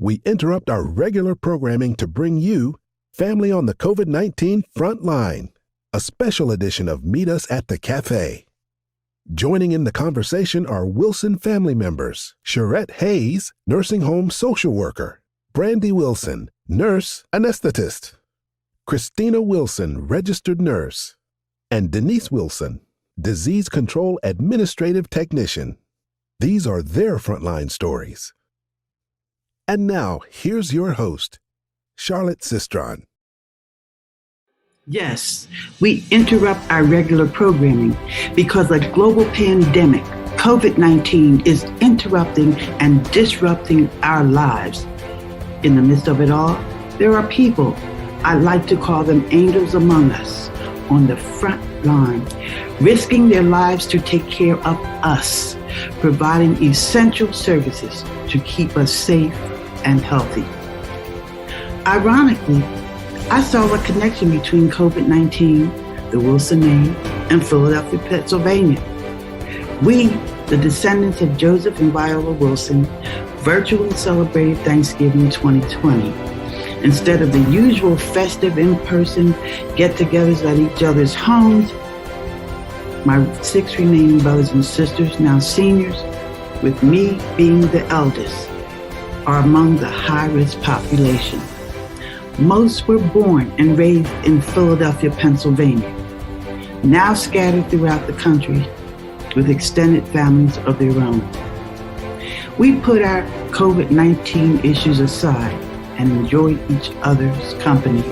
we interrupt our regular programming to bring you Family on the COVID-19 Frontline, a special edition of Meet Us at the Café. Joining in the conversation are Wilson family members, Shirette Hayes, nursing home social worker, Brandi Wilson, nurse anesthetist, Christina Wilson, registered nurse, and Denise Wilson, disease control administrative technician. These are their frontline stories. And now, here's your host, Charlotte Sistrun. Yes, we interrupt our regular programming because a global pandemic, COVID-19, is interrupting and disrupting our lives. In the midst of it all, there are people, I like to call them angels among us, on the front line, risking their lives to take care of us, providing essential services to keep us safe and healthy. Ironically, I saw a connection between COVID-19, the Wilson name, and Philadelphia, Pennsylvania. We, the descendants of Joseph and Viola Wilson, virtually celebrated Thanksgiving 2020. Instead of the usual festive in-person get-togethers at each other's homes, my 6 remaining brothers and sisters, now seniors, with me being the eldest, are among the high-risk population. Most were born and raised in Philadelphia, Pennsylvania, now scattered throughout the country with extended families of their own. We put our COVID-19 issues aside and enjoyed each other's company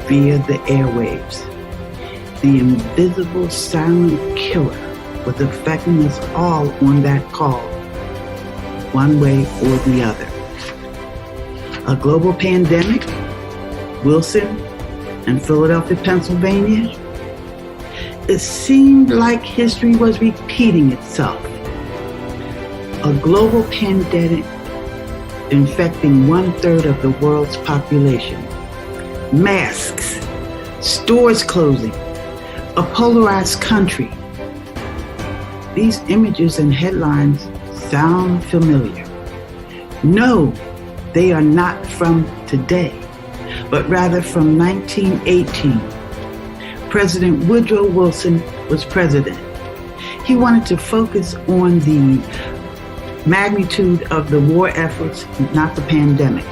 via the airwaves. The invisible silent killer was affecting us all on that call, one way or the other. A global pandemic, Wilson and Philadelphia, Pennsylvania. It seemed like history was repeating itself. A global pandemic infecting 1/3 of the world's population. Masks, stores closing, a polarized country. These images and headlines sound familiar. No, they are not from today, but rather from 1918. President Woodrow Wilson was president. He wanted to focus on the magnitude of the war efforts, not the pandemic.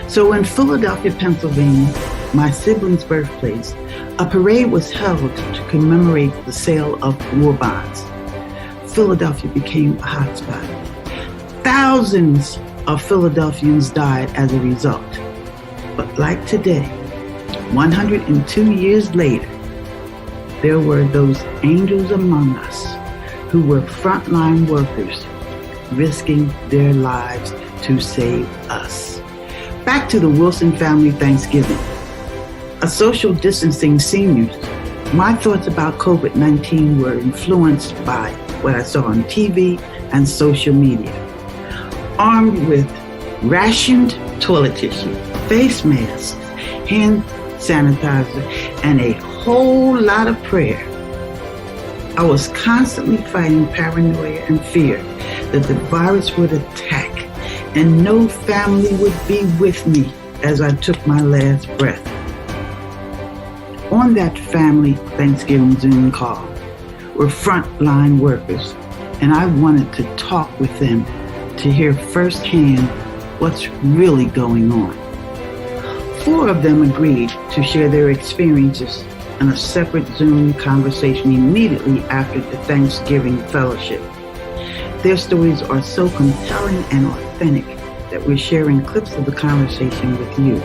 So in Philadelphia, Pennsylvania, my siblings' birthplace, a parade was held to commemorate the sale of war bonds. Philadelphia became a hotspot. Thousands of Philadelphians died as a result. But like today, 102 years later, there were those angels among us who were frontline workers risking their lives to save us. Back to the Wilson family Thanksgiving. A social distancing seniors, my thoughts about COVID-19 were influenced by what I saw on TV and social media. Armed with rationed toilet tissue, face masks, hand sanitizer, and a whole lot of prayer, I was constantly fighting paranoia and fear that the virus would attack and no family would be with me as I took my last breath. On that family Thanksgiving Zoom call were frontline workers, and I wanted to talk with them to hear firsthand what's really going on. 4 of them agreed to share their experiences in a separate Zoom conversation immediately after the Thanksgiving fellowship. Their stories are so compelling and authentic that we're sharing clips of the conversation with you.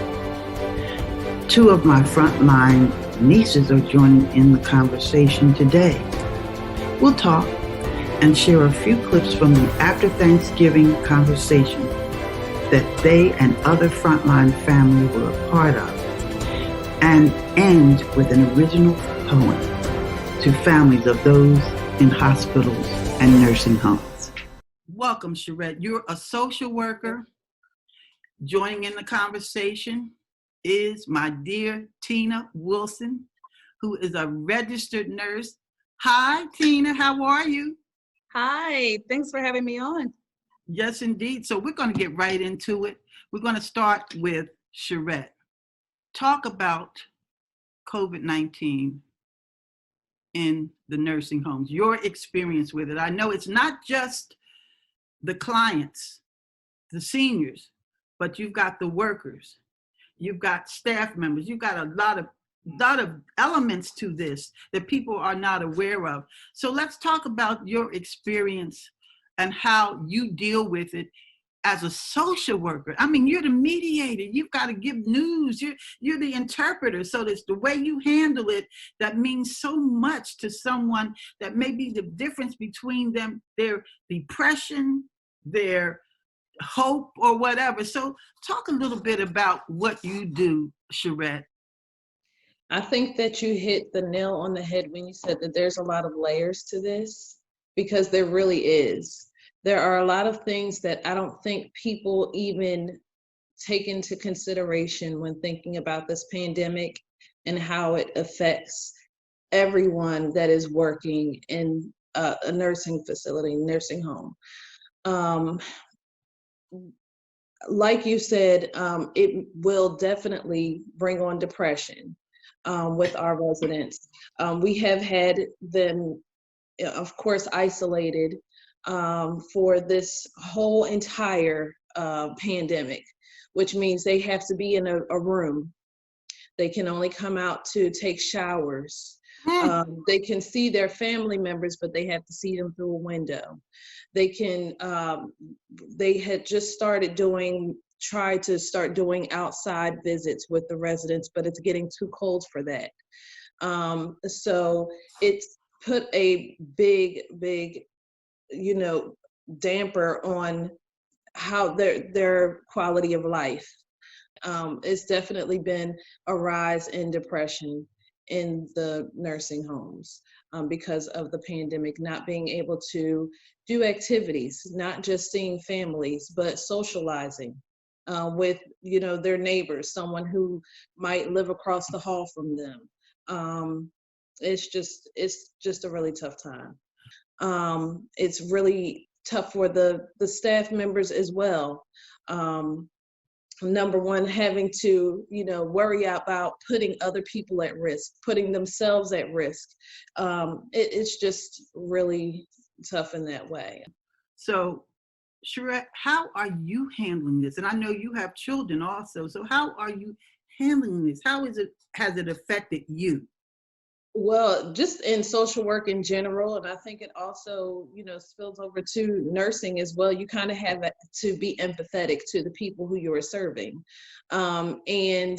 2 of my frontline nieces are joining in the conversation today. We'll talk and share a few clips from the after Thanksgiving conversation that they and other frontline family were a part of, and end with an original poem to families of those in hospitals and nursing homes. Welcome, Shirette. You're a social worker. Joining in the conversation is my dear Tina Wilson, who is a registered nurse. Hi, Tina, how are you? Hi, thanks for having me on. Yes, indeed. So we're going to get right into it. We're going to start with Shirette. Talk about COVID-19 in the nursing homes, your experience with it. I know it's not just the clients, the seniors, but you've got the workers, you've got staff members, you've got a lot of elements to this that people are not aware of. So let's talk about your experience and how you deal with it as a social worker. I mean, you're the mediator. You've got to give news. You're the interpreter. So that's the way you handle it that means so much to someone that may be the difference between them, their depression, their hope, or whatever. So talk a little bit about what you do, Shirette. I think that you hit the nail on the head when you said that there's a lot of layers to this, because there really is. There are a lot of things that I don't think people even take into consideration when thinking about this pandemic and how it affects everyone that is working in a nursing facility, nursing home. Like you said, it will definitely bring on depression with our residents. We have had them, of course, isolated for this whole entire pandemic, which means they have to be in a room. They can only come out to take showers. They can see their family members, but they have to see them through a window. They can, they had just tried to start doing outside visits with the residents, but it's getting too cold for that. So it's put a big, damper on how their quality of life. It's definitely been a rise in depression in the nursing homes because of the pandemic, not being able to do activities, not just seeing families, but socializing with, their neighbors, someone who might live across the hall from them. It's just a really tough time. It's really tough for the staff members as well. Number one, having to, worry about putting other people at risk, putting themselves at risk. It's just really tough in that way. So, Shirette, how are you handling this? And I know you have children also. So how are you handling this? Has it affected you? Well, just in social work in general, and I think it also, spills over to nursing as well. You kind of have to be empathetic to the people who you are serving. And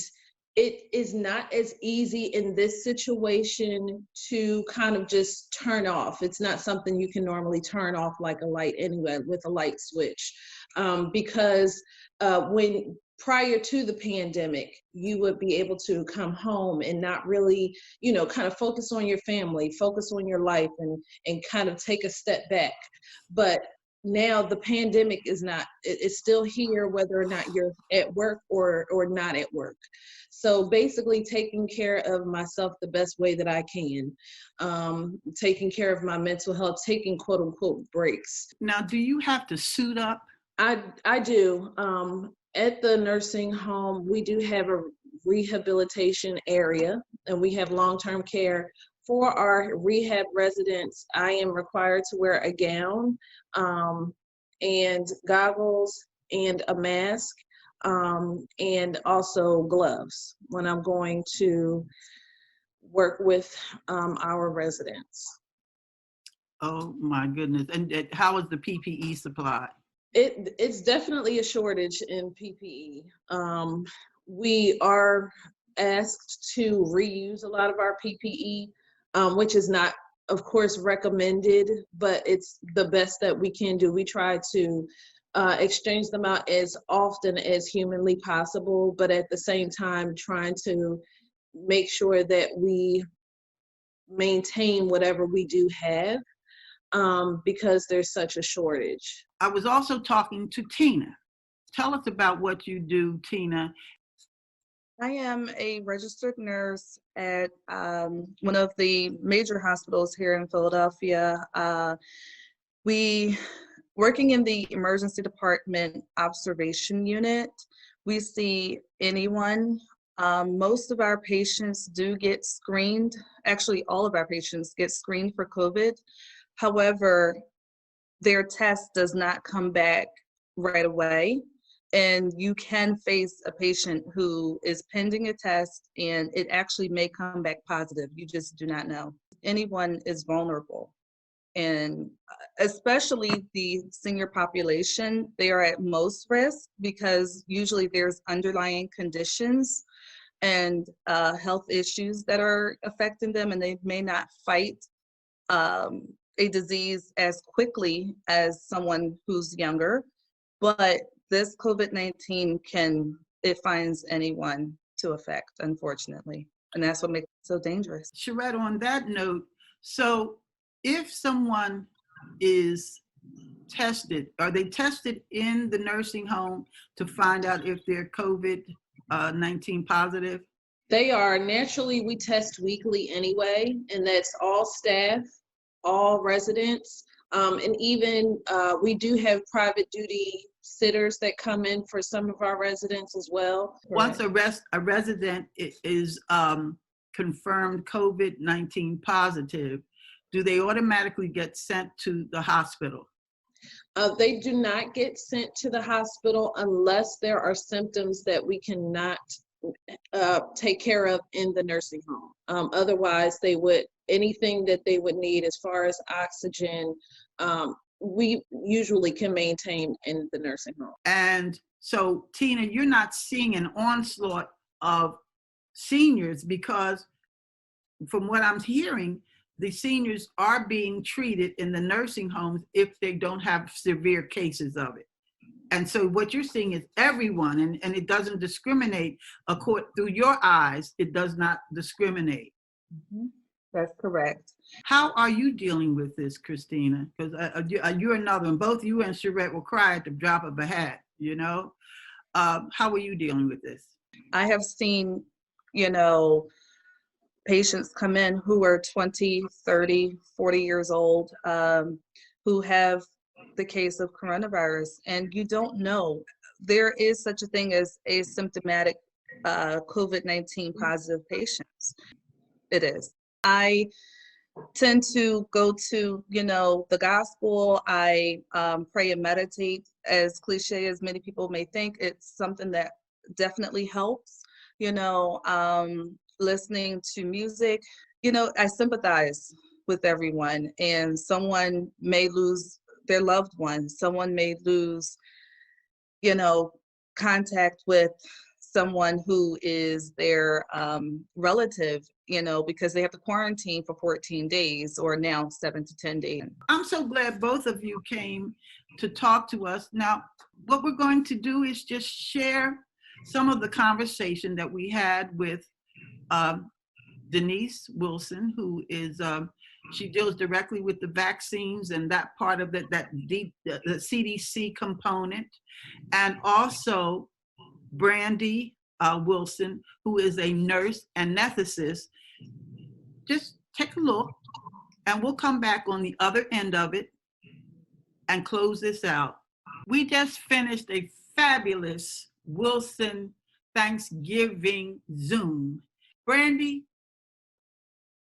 it is not as easy in this situation to kind of just turn off. It's not something you can normally turn off like a light anyway, with a light switch. Because when prior to the pandemic, you would be able to come home and not really, kind of focus on your family, focus on your life, and kind of take a step back. But now the pandemic it's still here, whether or not you're at work or not at work. So basically taking care of myself the best way that I can, taking care of my mental health, taking quote unquote breaks. Now, do you have to suit up? I do. At the nursing home, we do have a rehabilitation area, and we have long-term care. For our rehab residents, I am required to wear a gown and goggles and a mask and also gloves when I'm going to work with our residents. Oh my goodness. And how is the PPE supply? It's definitely a shortage in PPE. We are asked to reuse a lot of our PPE, which is not, of course, recommended, but it's the best that we can do. We try to exchange them out as often as humanly possible, but at the same time, trying to make sure that we maintain whatever we do have. Because there's such a shortage. I was also talking to Tina. Tell us about what you do, Tina. I am a registered nurse at one of the major hospitals here in Philadelphia. We working in the emergency department observation unit. We see anyone. Most of our patients do get screened. Actually, all of our patients get screened for COVID. However, their test does not come back right away. And you can face a patient who is pending a test and it actually may come back positive. You just do not know. Anyone is vulnerable. And especially the senior population, they are at most risk because usually there's underlying conditions and health issues that are affecting them, and they may not fight a disease as quickly as someone who's younger. But this COVID-19 it finds anyone to affect, unfortunately. And that's what makes it so dangerous. Shirette, on that note, so if someone is tested, are they tested in the nursing home to find out if they're COVID-19 positive? They are. Naturally, we test weekly anyway, and that's all staff, all residents, and even we do have private duty sitters that come in for some of our residents as well. Once a resident is confirmed COVID-19 positive, do they automatically get sent to the hospital? They do not get sent to the hospital unless there are symptoms that we cannot take care of in the nursing home. Otherwise, anything that they would need as far as oxygen, we usually can maintain in the nursing home. And so, Tina, you're not seeing an onslaught of seniors because from what I'm hearing, the seniors are being treated in the nursing homes if they don't have severe cases of it. And so what you're seeing is everyone, and it doesn't discriminate. Through your eyes, it does not discriminate. Mm-hmm. That's correct. How are you dealing with this, Christina? Because you're another one. Both you and Shirette will cry at the drop of a hat, you know? How are you dealing with this? I have seen, patients come in who are 20, 30, 40 years old, who have the case of coronavirus, and you don't know. There is such a thing as asymptomatic COVID-19 positive patients. It is. I tend to go to, the gospel. I pray and meditate. As cliche as many people may think, it's something that definitely helps, listening to music. I sympathize with everyone, and someone may lose their loved one. Someone may lose, contact with someone who is their relative, because they have to quarantine for 14 days or now 7 to 10 days. I'm so glad both of you came to talk to us. Now, what we're going to do is just share some of the conversation that we had with Denise Wilson, who is, she deals directly with the vaccines and that part of it, the CDC component, and also Brandi Wilson, who is a nurse anesthetist. Just take a look, and we'll come back on the other end of it and close this out. We just finished a fabulous Wilson Thanksgiving Zoom. Brandi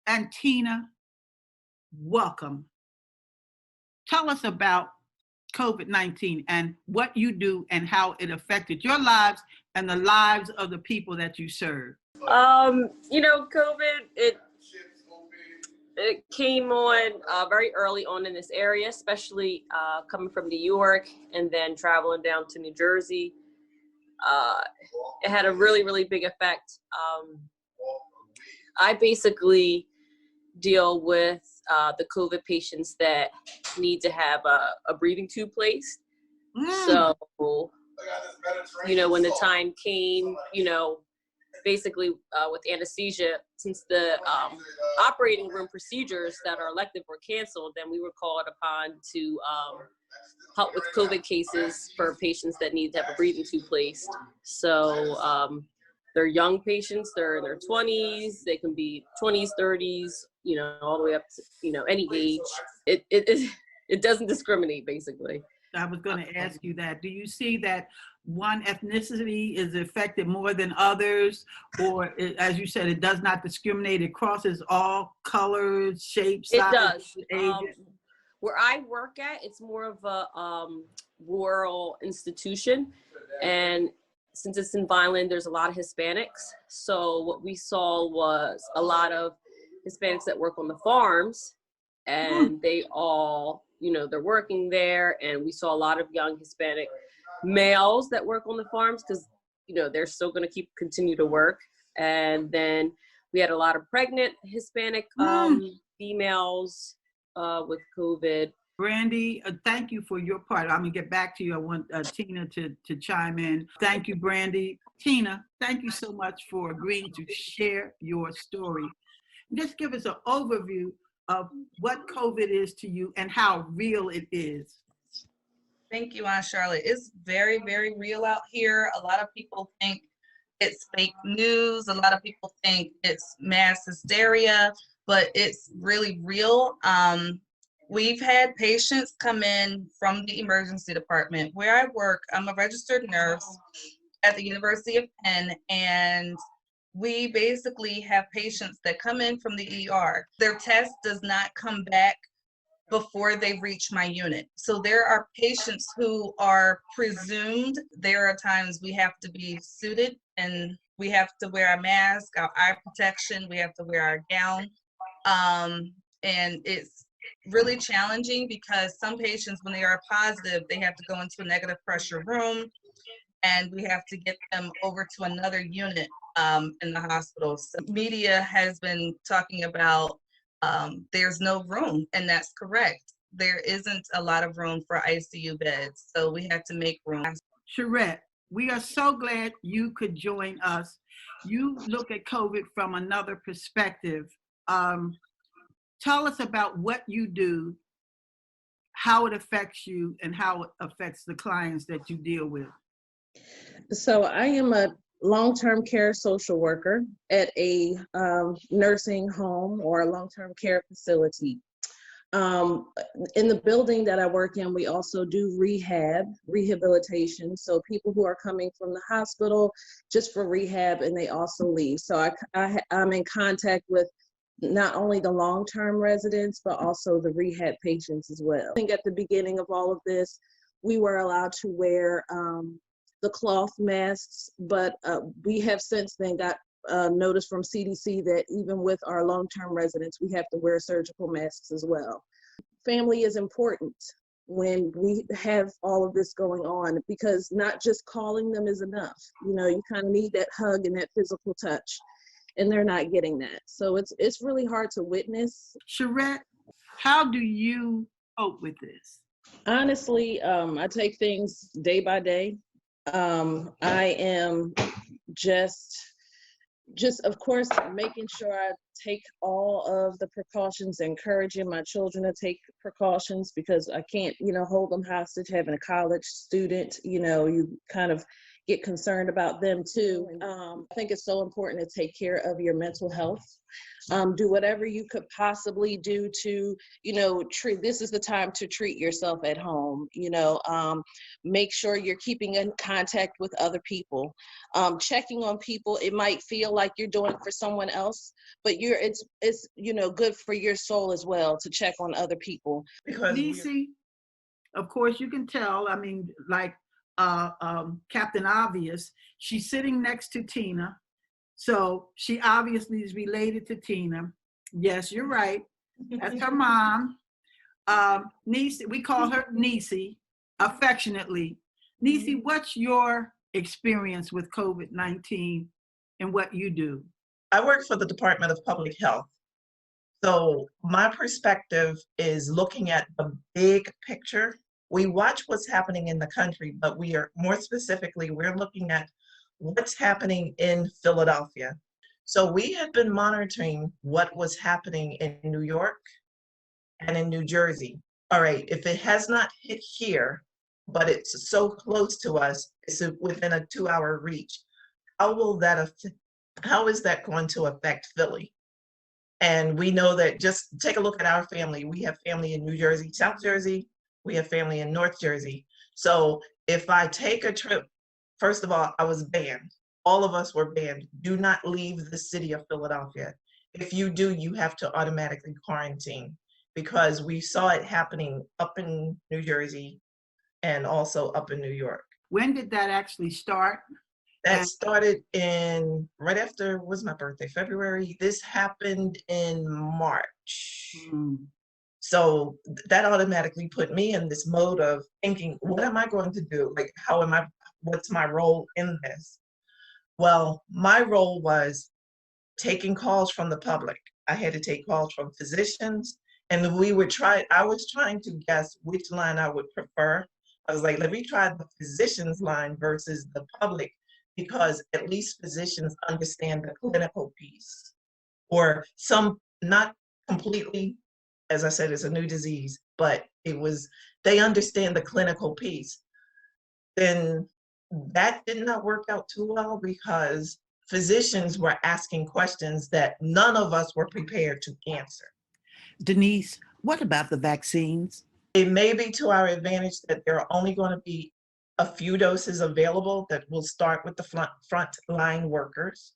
and Tina, welcome. Tell us about COVID-19 and what you do and how it affected your lives and the lives of the people that you serve. COVID, it came on very early on in this area, especially coming from New York and then traveling down to New Jersey. It had a really, really big effect. I basically deal with the COVID patients that need to have a breathing tube placed. So, when the time came, basically with anesthesia, since the operating room procedures that are elective were canceled, then we were called upon to help with COVID cases for patients that need to have a breathing tube placed. So they're young patients, they're in their 20s, they can be 20s, 30s, all the way up to, any age. It doesn't discriminate, basically. I was going to ask you that. Do you see that one ethnicity is affected more than others, or as you said, it does not discriminate. It crosses all colors, shapes, It sizes, does. ages. Where I work at, it's more of a rural institution. And since it's in Vineland, there's a lot of Hispanics. So what we saw was a lot of Hispanics that work on the farms, and they all, they're working there. And we saw a lot of young Hispanic males that work on the farms because, they're still going to continue to work. And then we had a lot of pregnant Hispanic females with COVID. Brandi, thank you for your part. I'm gonna get back to you. I want Tina to chime in. Thank you, Brandi. Tina, thank you so much for agreeing to share your story. Just give us an overview of what COVID is to you and how real it is. Thank you, Aunt Charlotte. It's very, very real out here. A lot of people think it's fake news. A lot of people think it's mass hysteria, but it's really real. We've had patients come in from the emergency department. Where I work, I'm a registered nurse at the University of Penn, and we basically have patients that come in from the ER. Their test does not come back before they reach my unit. So there are patients who are presumed. There are times we have to be suited and we have to wear a mask, our eye protection, we have to wear our gown. And it's really challenging because some patients, when they are positive, they have to go into a negative pressure room, and we have to get them over to another unit in the hospital. So media has been talking about there's no room, and that's correct. There isn't a lot of room for ICU beds, so we had to make room. Shirette, we are so glad you could join us. You look at COVID from another perspective. Tell us about what you do, how it affects you, and how it affects the clients that you deal with. So I am a long-term care social worker at a nursing home or a long-term care facility. In the building that I work in, we also do rehabilitation. So people who are coming from the hospital just for rehab, and they also leave. So I'm in contact with not only the long-term residents, but also the rehab patients as well. I think at the beginning of all of this, we were allowed to wear the cloth masks, but we have since then got notice from CDC that even with our long-term residents, we have to wear surgical masks as well. Family is important when we have all of this going on, because not just calling them is enough. You kind of need that hug and that physical touch, and they're not getting that. So it's really hard to witness. Shirette, how do you cope with this? Honestly, I take things day by day. I am just of course making sure I take all of the precautions, encouraging my children to take precautions, because I can't hold them hostage. Having a college student, you kind of get concerned about them too. I think it's so important to take care of your mental health. Do whatever you could possibly do to, treat. This is the time to treat yourself at home. Make sure you're keeping in contact with other people, checking on people. It might feel like you're doing it for someone else, but it's good for your soul as well to check on other people. Because Nisi, of course, you can tell. I mean, like Captain Obvious, she's sitting next to Tina. So she obviously is related to Tina. Yes, you're right. That's her mom. Nisi, we call her Nisi affectionately. Nisi, what's your experience with COVID-19 and what you do? I work for the Department of Public Health. So my perspective is looking at the big picture. We watch what's happening in the country, but we are more specifically, we're looking at what's happening in Philadelphia. So we had been monitoring what was happening in New York and in New Jersey. All right, if it has not hit here, but it's so close to us, it's within a 2-hour reach, how is that going to affect Philly? And we know that, just take a look at our family. We have family in New Jersey, South Jersey. We have family in North Jersey. So if I take a trip first of all, I was banned. All of us were banned. Do not leave the city of Philadelphia. If you do, you have to automatically quarantine, because we saw it happening up in New Jersey and also up in New York. When did that actually start? That started in right after was my birthday, February. This happened in March. So that automatically put me in this mode of thinking, what am I going to do? Like, what's my role in this? Well, my role was taking calls from the public. I had to take calls from physicians, and I was trying to guess which line I would prefer. I was like, let me try the physician's line versus the public, because at least physicians understand the clinical piece, or not completely, as I said, it's a new disease, but they understand the clinical piece. Then that did not work out too well, because physicians were asking questions that none of us were prepared to answer. Denise, what about the vaccines? It may be to our advantage that there are only going to be a few doses available that will start with the frontline workers.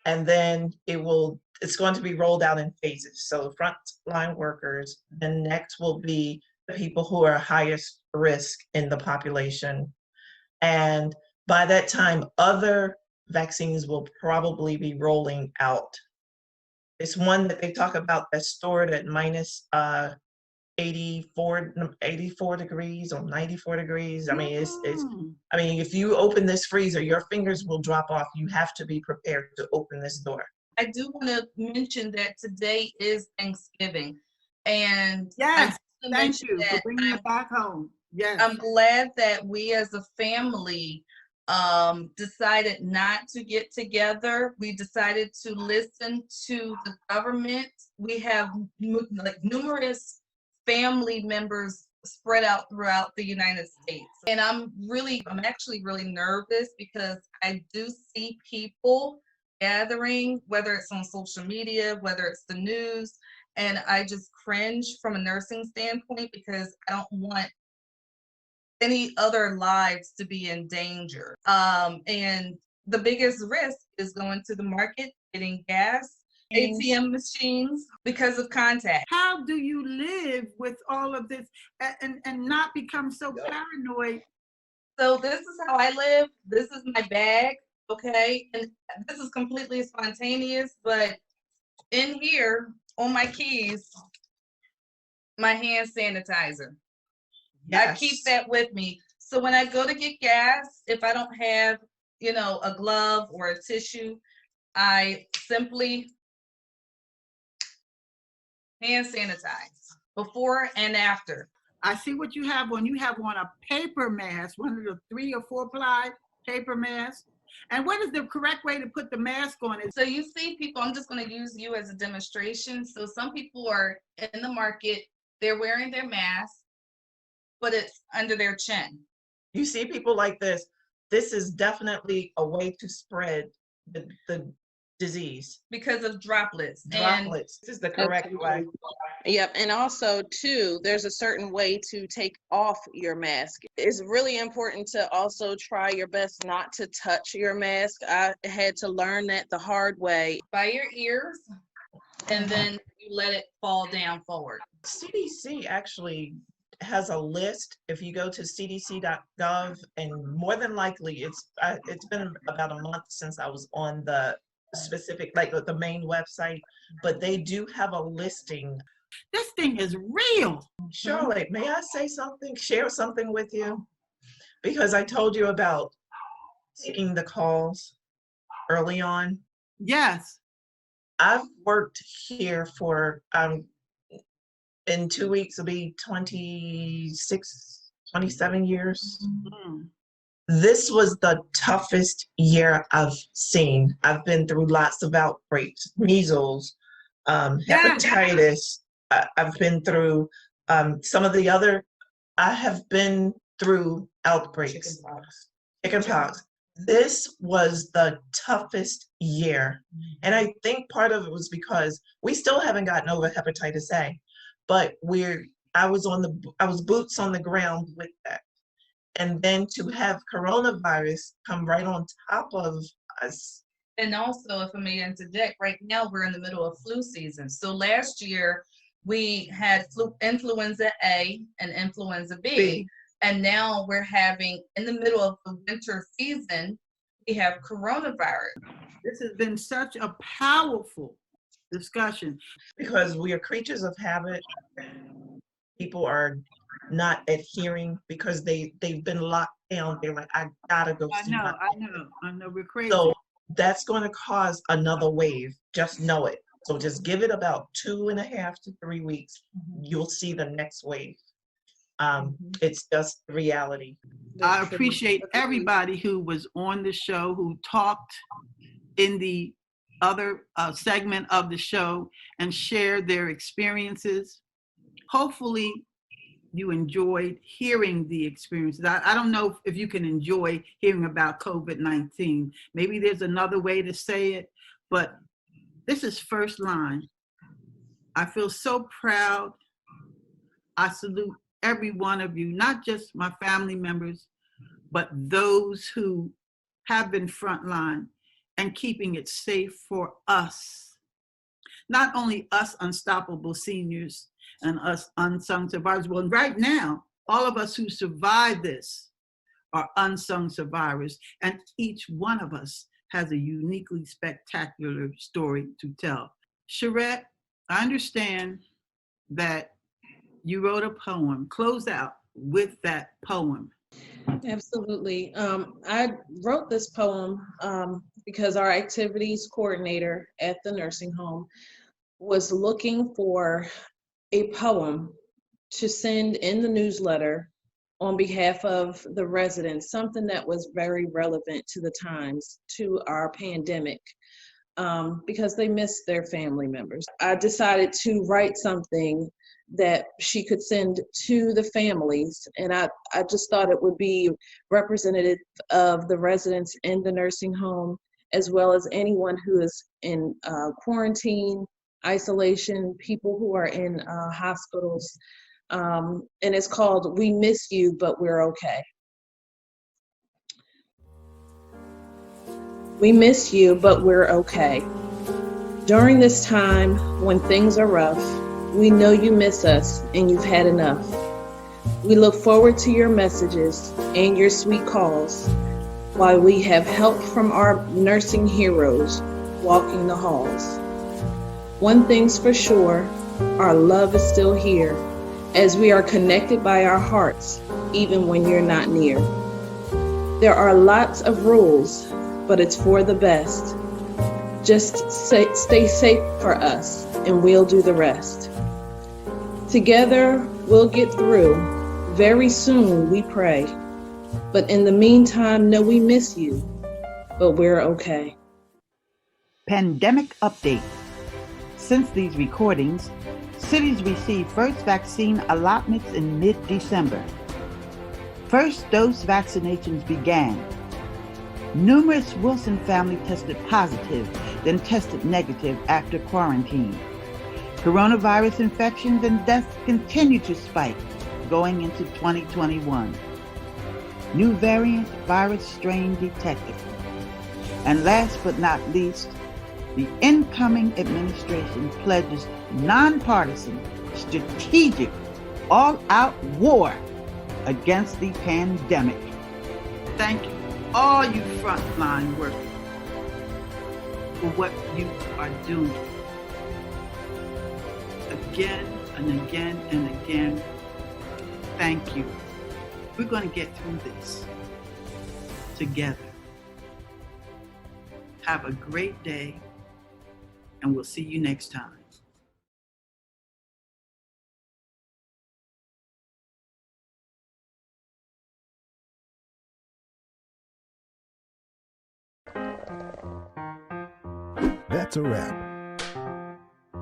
And then it's going to be rolled out in phases. So frontline workers, then next will be the people who are highest risk in the population. And by that time, other vaccines will probably be rolling out. It's one that they talk about that's stored at minus 84 degrees or 94 degrees. I mean, if you open this freezer, your fingers will drop off. You have to be prepared to open this door. I do want to mention that today is Thanksgiving. And yes, thank you for bringing it back home. Yes. I'm glad that we as a family decided not to get together. We decided to listen to the government. We have numerous family members spread out throughout the United States. And I'm actually really nervous, because I do see people gathering, whether it's on social media, whether it's the news, and I just cringe from a nursing standpoint, because I don't want any other lives to be in danger. And the biggest risk is going to the market, getting gas, ATM machines, because of contact. How do you live with all of this and not become so paranoid? So this is how I live. This is my bag, okay? And this is completely spontaneous, but in here on my keys, my hand sanitizer. Yes. I keep that with me. So when I go to get gas, if I don't have, a glove or a tissue, I simply hand sanitize before and after. I see what you have on. You have on a paper mask, one of the 3 or 4 ply paper masks. And what is the correct way to put the mask on? So you see people, I'm just going to use you as a demonstration. So some people are in the market, they're wearing their mask, but it's under their chin. You see people like this. This is definitely a way to spread the disease. Because of droplets. Droplets. This is the correct way. Yep. And also, too, there's a certain way to take off your mask. It's really important to also try your best not to touch your mask. I had to learn that the hard way. By your ears, and then you let it fall down forward. CDC actually has a list. If you go to cdc.gov, and more than likely it's been about a month since I was on the specific, like the main website, but they do have a listing. This thing is real. Charlotte, may I say something, share something with you? Because I told you about taking the calls early on. Yes. I've worked here for in 2 weeks it'll be 27 years. Mm-hmm. This was the toughest year I've seen. I've been through lots of outbreaks, measles, hepatitis. I've been through I have been through outbreaks. Chickenpox. This was the toughest year. And I think part of it was because we still haven't gotten over hepatitis A, but I was boots on the ground with that. And then to have coronavirus come right on top of us. And also, if I may interject, right now we're in the middle of flu season. So last year we had influenza A and influenza B. And now we're having, in the middle of the winter season, we have coronavirus. This has been such a powerful discussion. Because we are creatures of habit. People are not adhering because they've been locked down. They're like, I gotta go see my I know, we're crazy. So that's going to cause another wave. Just know it. So just give it about 2.5 to 3 weeks. You'll see the next wave. It's just reality. I appreciate everybody who was on the show, who talked in the other segment of the show and shared their experiences. Hopefully you enjoyed hearing the experiences. I don't know if you can enjoy hearing about COVID-19. Maybe there's another way to say it, but this is Frontline. I feel so proud. I salute every one of you, not just my family members, but those who have been frontline and keeping it safe for us. Not only us unstoppable seniors and us unsung survivors. Well, right now, all of us who survived this are unsung survivors, and each one of us has a uniquely spectacular story to tell. Shirette, I understand that you wrote a poem. Close out with that poem. Absolutely. I wrote this poem because our activities coordinator at the nursing home was looking for a poem to send in the newsletter on behalf of the residents, something that was very relevant to the times, to our pandemic, because they missed their family members. I decided to write something that she could send to the families, and I just thought it would be representative of the residents in the nursing home, as well as anyone who is in quarantine, isolation, people who are in hospitals. And it's called "We Miss You, But We're Okay." We miss you, but we're okay. During this time when things are rough, we know you miss us and you've had enough. We look forward to your messages and your sweet calls while we have help from our nursing heroes walking the halls. One thing's for sure, our love is still here as we are connected by our hearts, even when you're not near. There are lots of rules, but it's for the best. Just stay safe for us and we'll do the rest. Together, we'll get through. Very soon, we pray. But in the meantime, know we miss you, but we're okay. Pandemic update. Since these recordings, cities received first vaccine allotments in mid-December. First dose vaccinations began. Numerous Wilson family tested positive, then tested negative after quarantine. Coronavirus infections and deaths continue to spike going into 2021. New variant virus strain detected. And last but not least, the incoming administration pledges nonpartisan, strategic, all-out war against the pandemic. Thank you, all you frontline workers, for what you are doing. Again and again and again, thank you. We're going to get through this together. Have a great day, and we'll see you next time. That's a wrap.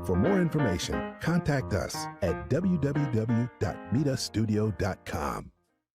For more information, contact us at www.meetuststudio.com.